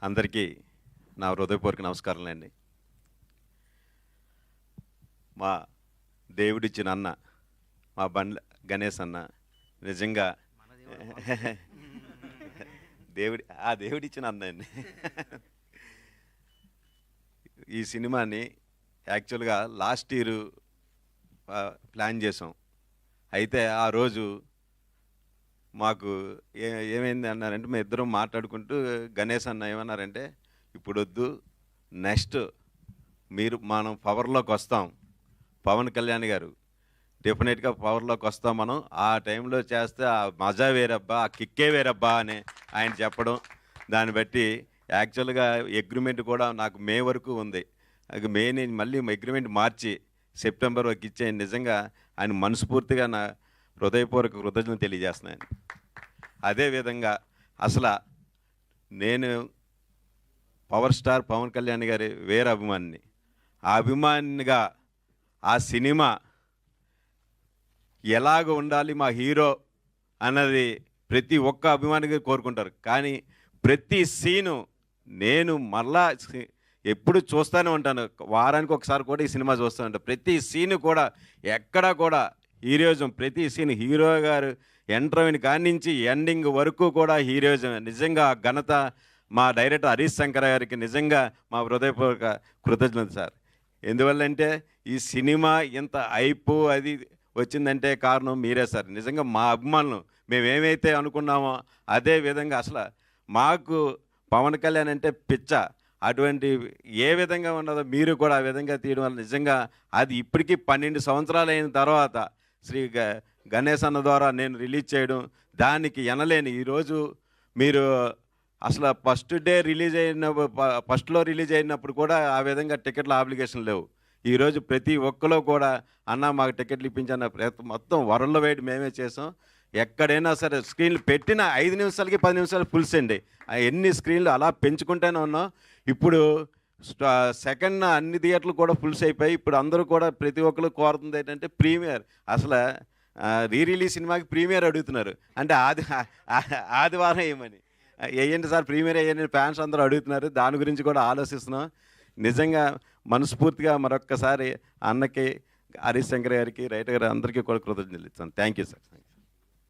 అందరికీ నా హృదయపూర్వక నమస్కారాలండి. మా దేవుడిచ్చిన అన్న, మా బండ్ల గణేష్ అన్న నిజంగా దేవుడిచ్చిన అన్న అండి. ఈ సినిమాని యాక్చువల్గా లాస్ట్ ఇయర్ ప్లాన్ చేసాం. అయితే ఆ రోజు మాకు ఏమైంది అన్నారంటే, మేము ఇద్దరం మాట్లాడుకుంటూ గణేష్ అన్న ఏమన్నారంటే, ఇప్పుడు వద్దు, నెక్స్ట్ మనం పవర్లోకి వస్తాం, పవన్ కళ్యాణ్ గారు డెఫినెట్గా పవర్లోకి వస్తాం, మనం ఆ టైంలో చేస్తే ఆ మజా వేరబ్బా, ఆ కిక్కే వేరబ్బా అని ఆయన చెప్పడం, దాన్ని బట్టి యాక్చువల్గా అగ్రిమెంట్ కూడా నాకు మే వరకు ఉంది. మే నేను మళ్ళీ అగ్రిమెంట్ మార్చి సెప్టెంబర్ వరకు ఇచ్చేయండి. నిజంగా ఆయన మనస్ఫూర్తిగా నా హృదయపూర్వక కృతజ్ఞతలు తెలియజేస్తున్నాను. అదేవిధంగా అసలు నేను పవర్ స్టార్ పవన్ కళ్యాణ్ గారి వేరే అభిమానిని. ఆ అభిమానిగా ఆ సినిమా ఎలాగ ఉండాలి మా హీరో అన్నది ప్రతి ఒక్క అభిమానిగా కోరుకుంటారు. కానీ ప్రతి సీను నేను మళ్ళా ఎప్పుడు చూస్తూనే ఉంటాను. వారానికి ఒకసారి కూడా ఈ సినిమా చూస్తూ ఉంటాను. ప్రతి సీను కూడా ఎక్కడా కూడా హీరోయిజం, ప్రతి సీన్ హీరో గారు ఎంటర్ అయిన కాడి నుంచి ఎండింగ్ వరకు కూడా హీరోయిజం. నిజంగా ఘనత మా డైరెక్టర్ హరీష్ శంకర్ గారికి నిజంగా మా హృదయపూర్వక కృతజ్ఞత సార్. ఎందువల్లంటే ఈ సినిమా ఇంత హైప్ అది వచ్చిందంటే కారణం మీరే సార్. నిజంగా మా అభిమానులు మేమేమైతే అనుకున్నామో అదే విధంగా అసలు మాకు పవన్ కళ్యాణ్ అంటే పిచ్చ. అటువంటి ఏ విధంగా ఉన్నదో మీరు కూడా ఆ విధంగా తీయడం వల్ల నిజంగా అది ఇప్పటికీ 12 సంవత్సరాలు అయిన తర్వాత శ్రీ గణేష్ అన్న ద్వారా నేను రిలీజ్ చేయడం, దానికి ఎనలేని ఈరోజు మీరు అసలు ఫస్ట్లో రిలీజ్ అయినప్పుడు కూడా ఆ విధంగా టికెట్ల అప్లికేషన్ లేవు. ఈరోజు ప్రతి ఒక్కరు కూడా అన్న మాకు టికెట్లు ఇప్పించన్న మొత్తం వరల్డ్ వైడ్ మేమే చేసాం. ఎక్కడైనా సరే స్క్రీన్లు పెట్టిన 5 నిమిషాలకి 10 నిమిషాలు ఫుల్స్ అండి. ఎన్ని స్క్రీన్లు అలా పెంచుకుంటూనే ఉన్నాం. ఇప్పుడు సెకండ్ అన్ని థియేటర్లు కూడా ఫుల్స్ అయిపోయి ఇప్పుడు అందరూ కూడా ప్రతి ఒక్కరు కోరుతుంది ఏంటంటే ప్రీమియర్. అసలు రిలీజ్ సినిమాకి ప్రీమియర్ అడుగుతున్నారు. అంటే ఆదివారం వేయమని, వేయండి సార్ ప్రీమియర్ వేయండి ఫ్యాన్స్ అందరూ అడుగుతున్నారు. దాని గురించి కూడా ఆలోచిస్తున్నాం. నిజంగా మనస్ఫూర్తిగా మరొక్కసారి అన్నకి, హరీష్ శంకర్ గారికి, రైటర్ గారు అందరికీ కూడా కృతజ్ఞతలు ఇస్తాను. Thank you sir.